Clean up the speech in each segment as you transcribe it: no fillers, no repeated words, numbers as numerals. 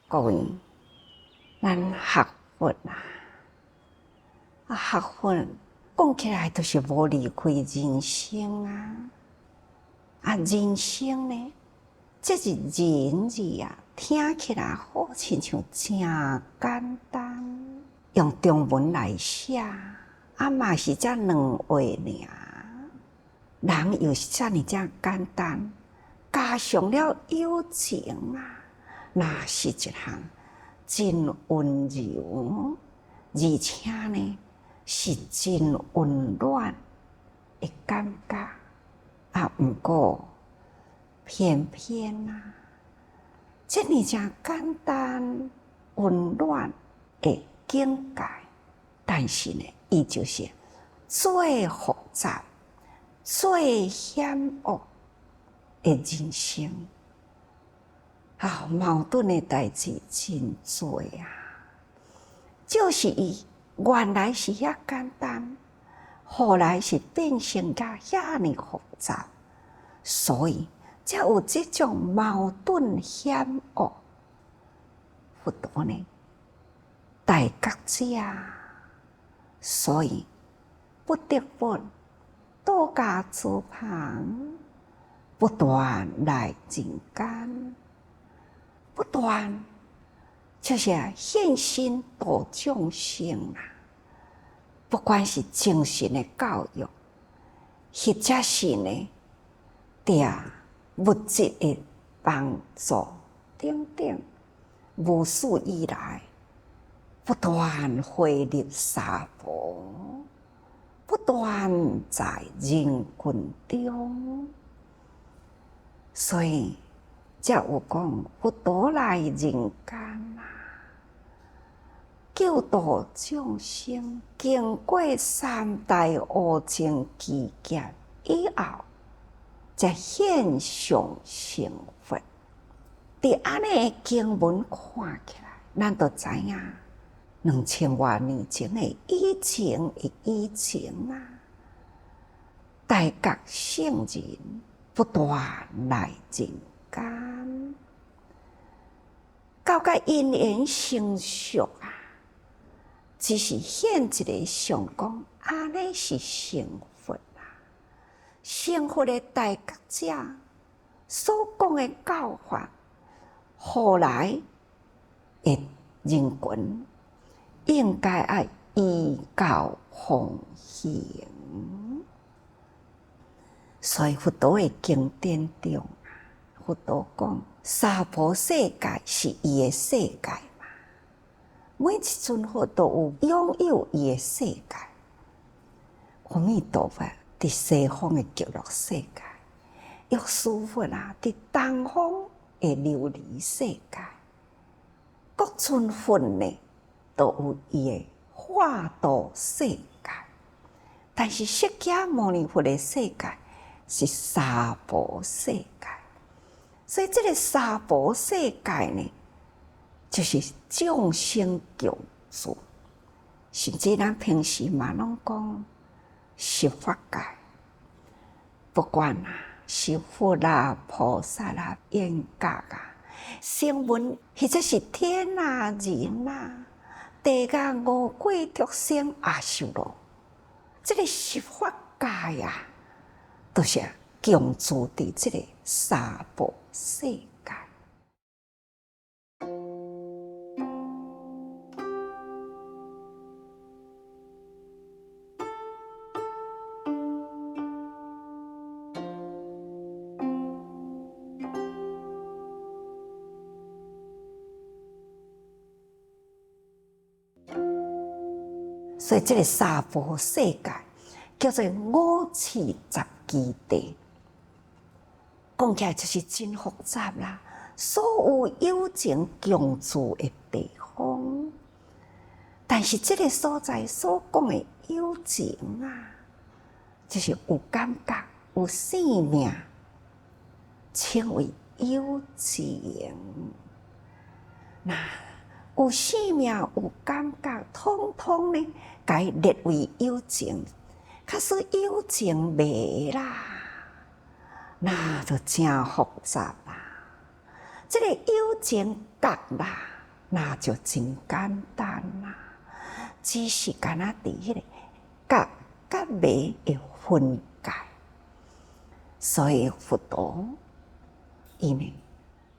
各位，咱学佛学佛讲起来都是无离开人生人生呢，这是人字听起来好亲像真简单，用中文来写，嘛是这两话尔。人又是这么简单，加上了友情那是一项真温柔，而且呢是真温暖的感觉不过偏偏这么真简单温暖的境界，但是呢，伊就是最复杂、最险恶的人生。矛盾的代志真多就是伊原来是遐简单，后来是变成遐尼复杂，所以才有这种矛盾险恶。佛陀呢，大觉者，所以不得不多加诸旁，不断来人间。不断就是献身度众生不管是精神的教育，或者是呢，物质的帮助等等，无始以来不断汇入娑婆，不断在人群中，所以才有讲佛陀来人间救度众生，经过三大恶情期劫以后，才现象成佛。伫安尼经文看起来，咱就知影2000多年前的以前大觉圣人不断来人间，到甲因缘成熟只是现一个相讲，安尼是成佛成佛的大觉者所讲的教法，后来的人群应该依教奉行。所以佛陀的经典中，佛陀讲娑婆世界是伊的世界嘛，每一尊佛都有拥有伊的世界。阿弥陀佛伫西方的极乐世界，药师佛伫东方的琉璃世界，各尊佛呢都有伊的化度世界。但是释迦牟尼佛的世界是娑婆世界，所以这个娑婆世界呢，就是众生共住，甚至咱平时嘛拢讲十法界，不管是佛菩萨缘觉声闻，或者是天人地狱五鬼畜生阿修罗，这个十法界都是共住伫这个娑婆世界。所以这个娑婆世界叫做五趣十基地，讲起来就是真复杂所有有情共住的地方。但是这个所在所讲的有情就是有感觉、有生命，称为有情。有生命、有感觉，统统呢，该列为有情。可是有情没那就真复杂这个有情觉那就真简单啦，只是干那伫迄个甲迷的分界，所以佛陀伊呢，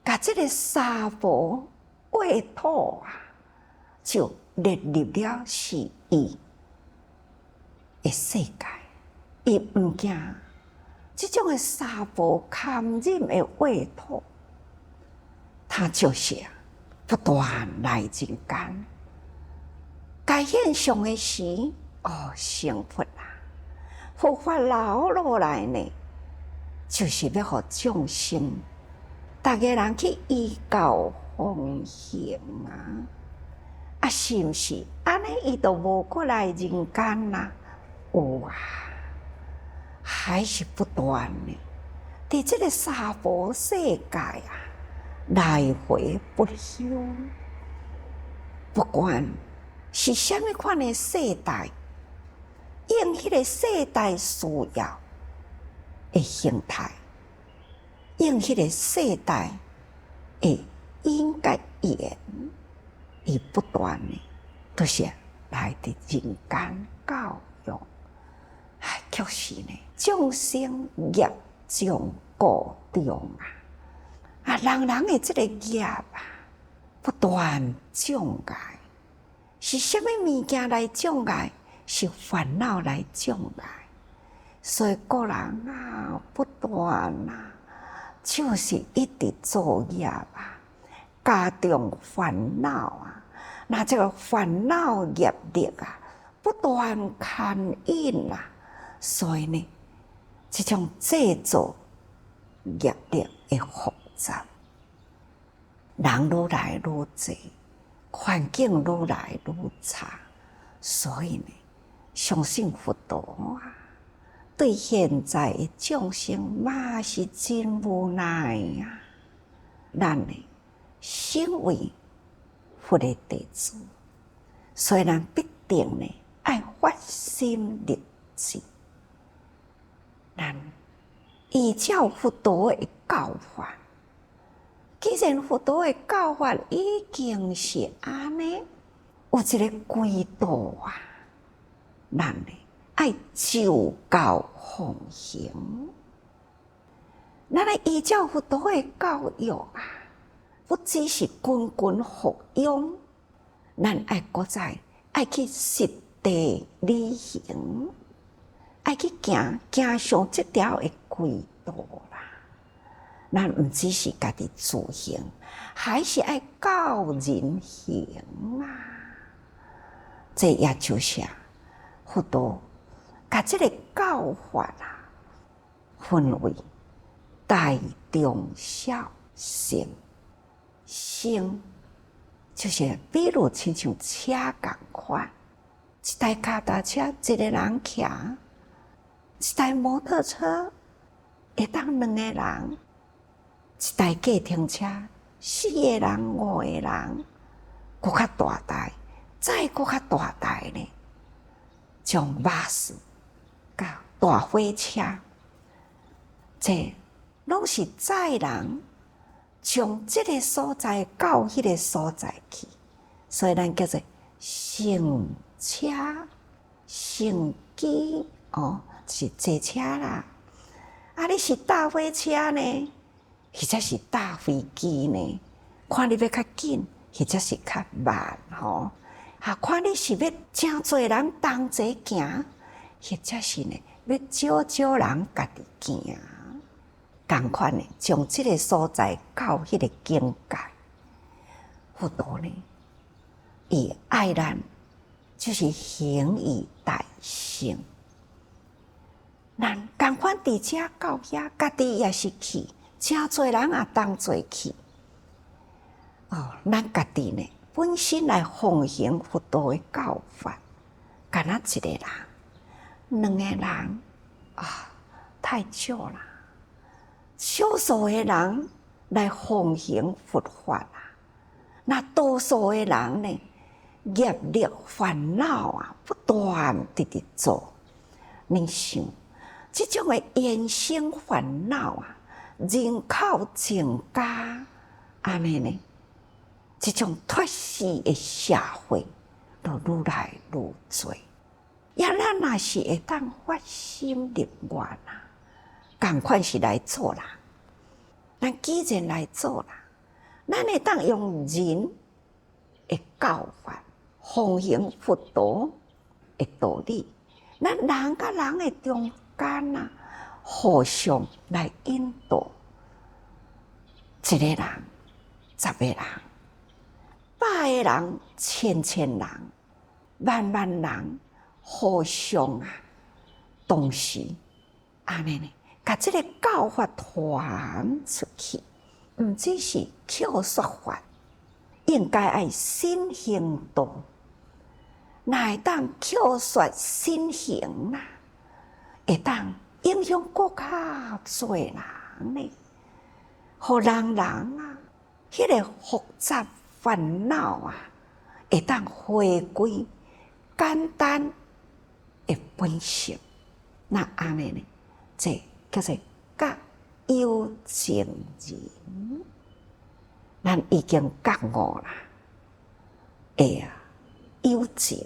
甲这个娑婆秽土啊，就列入了是伊的世界，伊毋惊这种的娑婆堪忍的秽土，他就是不断来人间，该现象的时，成佛啦，佛法留落来呢，就是要互众生，大家人去依教奉行啊，是毋是？安尼伊都无过来人间啦，有啊，还是不断呢，伫这个娑婆世界啊，来回不休，不管是虾米款的世代，用迄个世代需要的形态，用迄个世代的应该言，伊不断的都是来伫人间教育，确实呢，众生业障固重人的这个业啊，不断障碍，是什么物件来障碍？是烦恼来障碍。所以个人啊，不断就是一直作业加重烦恼那这个烦恼业力不断牵引所以呢，这种制作业力的复杂，人愈来愈多，环境愈来愈差，所以呢，相信佛陀对现在的众生嘛是真无奈咱呢，身为佛的弟子，所以咱必定呢爱发心立志，咱依照佛陀的教法。既然佛陀的教法已经是安尼，有一个轨道咱呢爱就教奉行，咱来依照佛陀的教育不只是谆谆服用，咱爱搁再爱去实地履行，爱去行上这条的轨道啦。咱毋只是家己自行，还是爱教人行这也就是佛陀把这个教法分为大中小乘。乘就是比如亲像车共款，一台脚踏车一个人骑，一台摩托车会当两个人，一台计程车4个人5个人，搁较大台，再搁较大台呢，像巴士甲大火车，这拢是载人从这个所在到迄个所在去，所以咱叫做乘车、乘机是坐车啦。你是大火车呢，或者是大飞机呢？看你要较紧，或者是较慢看你是要真侪人同齐行，或者是呢要少人家己行。同款呢，从这个所在到迄个境界，佛陀呢，伊爱咱就是行以代行。咱同款伫遮到遐，家己也是去，真侪人也同齐去。咱家己呢，本身来奉行佛陀的教法，干那一个人、2个人太少啦。少数的人来奉行佛法那多数的人呢，业力烦恼不断地做。你想，这种的衍生烦恼人口增加，安尼呢，这种脱世的社会，就愈来愈多。呀，咱若是会当发心立愿啊，同款是来做人。咱既然来做人，咱会当用人的教法，奉行佛陀的道理。咱人甲人的中间啊，互相来引导。一个人、10个人、100个人、1000人、万万人，互相啊，同时安尼呢，把这个教法传出去，毋只是口说法，应该爱身行道。若会当口说身行啦，会当影响国较侪人呢。互人啊，迄个复杂烦恼啊，会当回归简单的本性。那安尼呢？这叫做觉有情人。咱已经觉悟啦，会啊有情。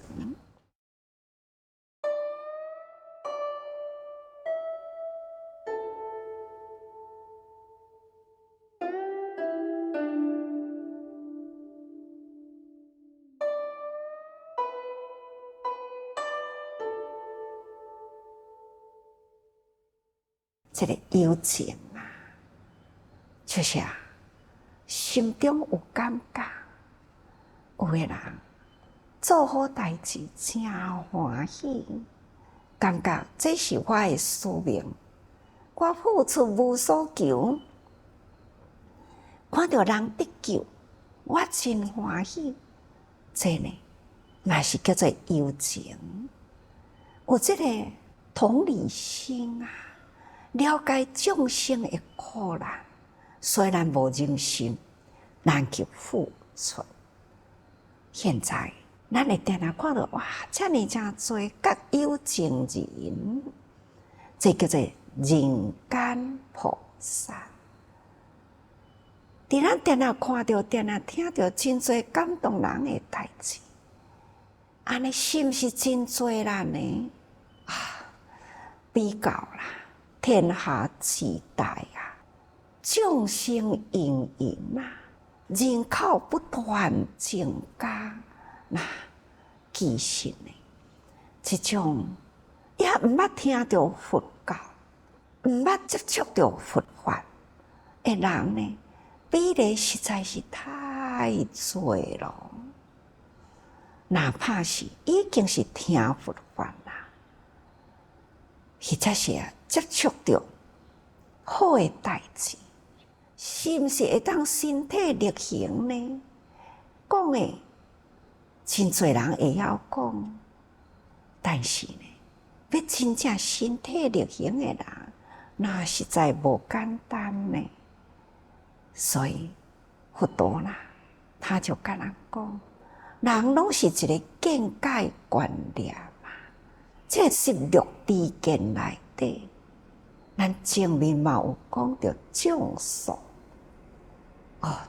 这个有情啊，就是啊，心中有感觉，有个人做好代志真欢喜，感觉这是我的使命，我付出无所求，看到人得救，我真欢喜。这呢，那是叫做有情，有这个同理心啊。了解众生的苦难，虽然无人心，难去付出。现在咱会定定看到哇，遮尔真多觉有情人，这叫做人间菩萨。伫咱定定看到、定定听到真多感动人的代志，安尼是毋是真多人呢？啊，比较啦。天下之大啊，众生芸芸啊，人口不断增加。那其实呢，这种也毋捌听到佛教，毋捌接触到佛法的人呢，比例实在是太多了。哪怕是已经是听佛法啦，或者是接触到好的代志，是毋是会当身体力行呢？讲的真侪人会晓讲，但是呢，要真正身体力行的人，那实在无简单呢。所以佛陀啦，他就甲人讲，人拢是一个见解观念嘛，这16知见内底。咱前面嘛有讲到种数，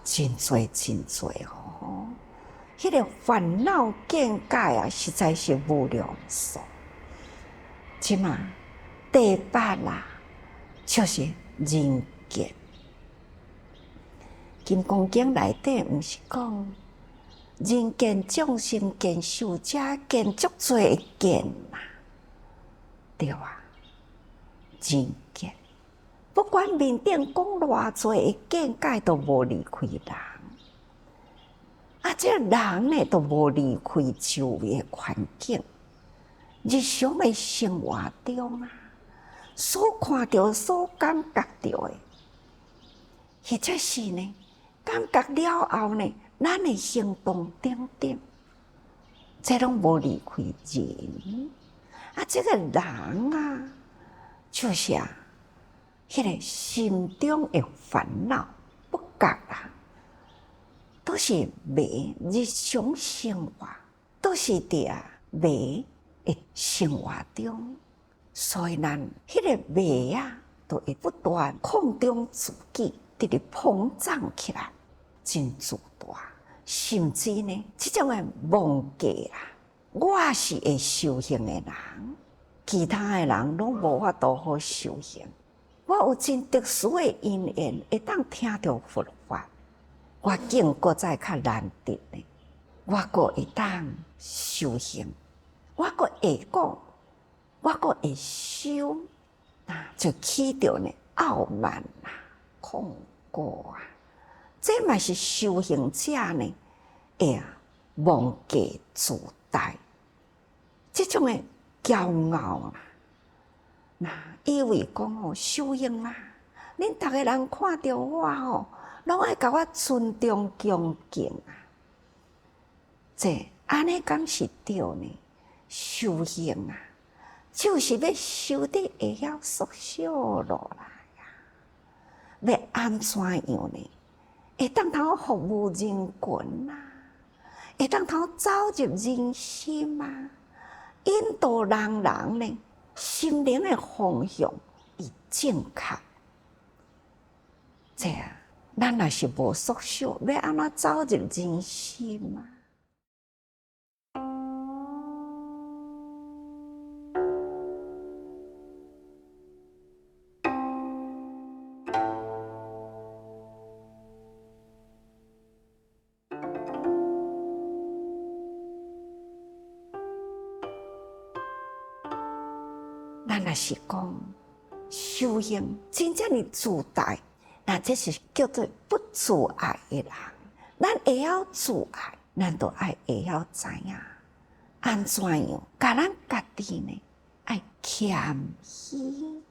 真多真多哦！迄个烦恼见解啊，实在是无量数。即嘛第8啦，就是人见。金刚经内底毋是讲人见众生见寿者见足多的见嘛？对啊。人见，不管面顶讲偌多的见解，都无离开人。啊，这人呢，都无离开周围的环境，日常的生活中啊，所看到、所感觉到的，或者是呢，感觉了后呢，咱的行动等等，这拢无离开人。啊，这个人啊。就是啊，迄个心中的烦恼不觉啊，都是迷日常生活，都是伫迷的生活中，所以咱迄个迷啊，都会不断空中自己，直直膨胀起来，真自大。甚至呢，这种的忘记啦，我是会修行的人，其他的人拢无法度好修行。我有真特殊的因缘，会当听到佛法，我境搁再较难得呢，我搁会当修行，我搁会讲，我搁会修，就起着呢傲慢啊、恐过啊，这嘛是修行者呢，忘记自大，这种的骄傲啊。那以为讲修行啊，恁逐个人看到我拢爱甲我尊重恭敬啊。这安尼敢是对呢？修行啊，就是要修得会晓缩小落来啊。要安怎样呢？会当头服务人群啊，会当头走入人心啊，引导人呢。心灵的方向是正确，这咱若是无缩小，要安怎走入人心啊？咱若是讲修行真正的自大，那这是叫做不自爱的人。咱会晓自爱，咱就爱会晓知影安怎样，甲咱家己呢爱谦虚。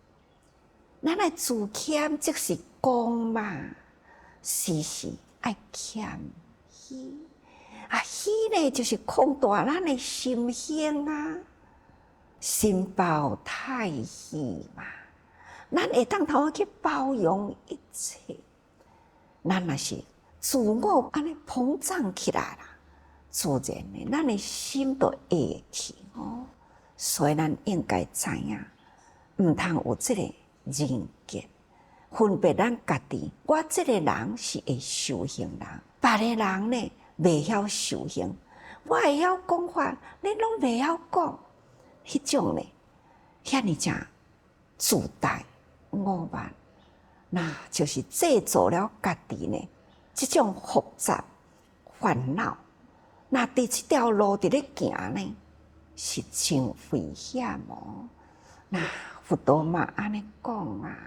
咱爱自谦，即是讲嘛，时时爱谦虚。虚呢就是扩大咱的心胸啊。心包太虚嘛，咱会当头去包容一切。咱若是自我安尼膨胀起来啦，自然的，咱的心就会去哦。所以咱应该知影，毋通有这个人格，分别咱家己。我这个人是会修行人，别个人呢袂晓修行。我会晓讲法，你拢袂晓讲。迄种呢，遐尼正自大傲慢，那就是制造了家己呢这种复杂烦恼。那伫这条路伫咧行呢，是真危险哦。那佛陀嘛安尼讲啊，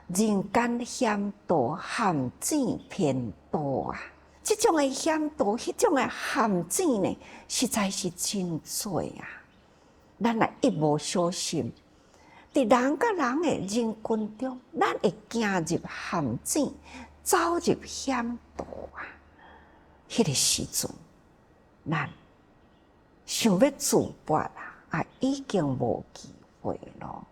人间险道陷阱偏多啊。这种的险道，迄种的陷阱呢，实在是真多啊。咱若一无小心，伫人甲人的人群中，咱会行入陷阱，走入险道啊！迄个时阵，咱想要自拔已经无机会咯。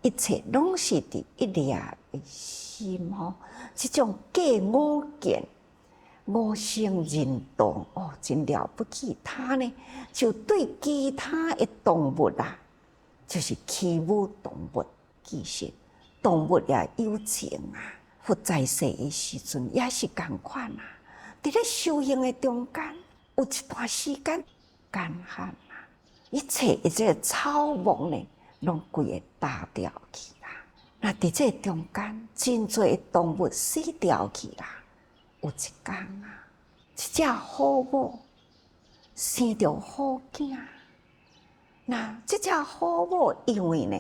一切拢是伫一粒的心这种假我见。我性人动真了不起。他呢，就对其他的动物就是欺侮动物。其实动物也有情啊。佛在世的时阵也是同款啊。伫咧修行的中间，有一段时间干旱一切这个草木呢，拢规个打掉去啦。那伫这中间，真侪动物死掉去啦。有一天一只好母生着好囝，那这只好母因为呢，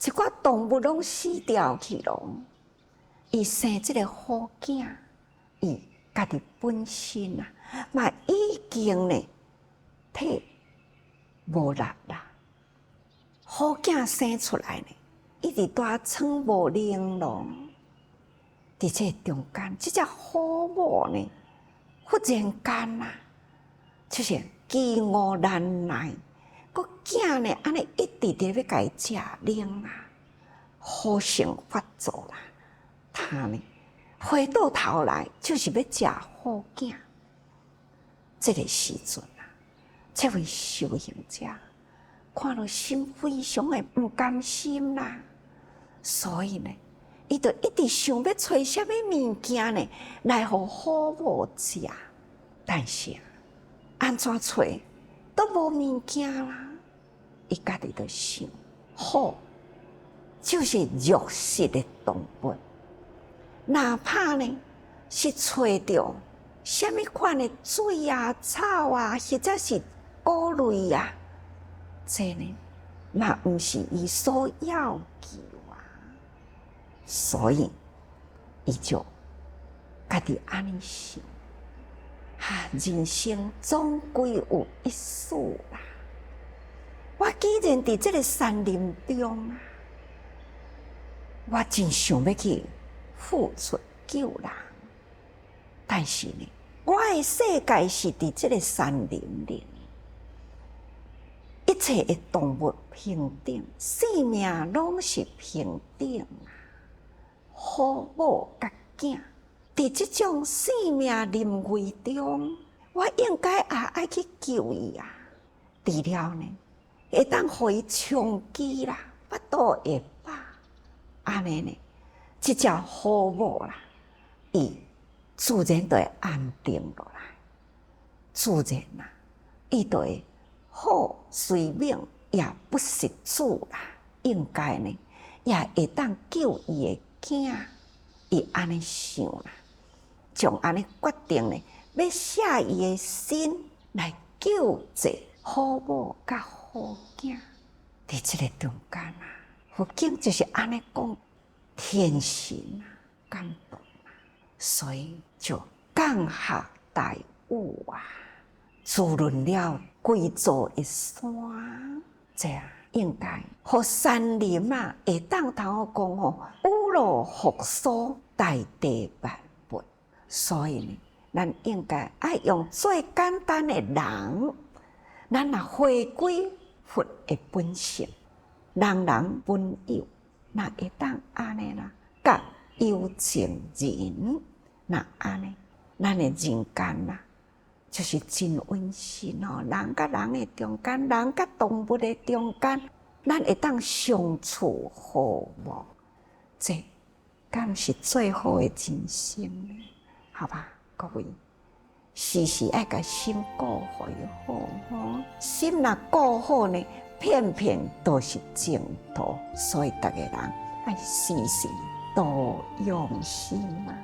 一寡动物拢死掉去咯，伊生这个好囝，伊家己本身嘛已经呢体无力啦。好囝生出来呢，一直大床无灵咯。伫这中间，这只好母呢，忽然间就是饥饿难耐，个囝呢，安尼一直伫要甲伊食灵好性发作啦。他呢，回到头来就是要食好囝。这个时阵这位修行者看到心非常的不甘心啦，所以呢。伊就一直想要找什么物件呢，来互好母食。但是安怎找都无物件啦。伊家己就想，好，就是肉食的动物，哪怕呢是找着什么款的水啊、草啊，或者是菇类啊，这呢嘛毋是伊所要求啊。所以伊就家己安尼想，人生总归有一死啦。我既然伫这个山林中啊，我真想要去付出救人，但是呢，我的世界是伫这个山林里，一切的动物平等，生命拢是平等啊。好母甲囝，伫这种生命临危中，我应该也爱去救伊啊。除了呢，会当互伊长期啦，腹肚会饱，安尼呢，即只好母啦，伊自然就会安定落来。自然啦，伊就会好随命，也不失主啦。应该呢，也会当救伊的囝，伊安尼想啦，将安尼决定呢，要舍伊的心来救济好母甲好囝。伫这个中间啊，佛经就是安尼讲，天神啊，感动啊，所以就降下大雨啊，滋润了规座的山，这样应该互山林啊，会当头讲吼，雨露复苏，大地万物。所以呢，咱应该爱用最简单的人，咱若回归佛的本性，人人本有，那会当安尼啦，甲有情人，那安尼，咱的人间啦，就是真温馨哦。人甲人的中间，人甲动物的中间，咱会当相处好无？这敢是最好的人生呢？好吧，各位。时时爱甲心顾好就好吼，心若顾好呢，片片都是净土。所以逐个人爱时时多用心啊。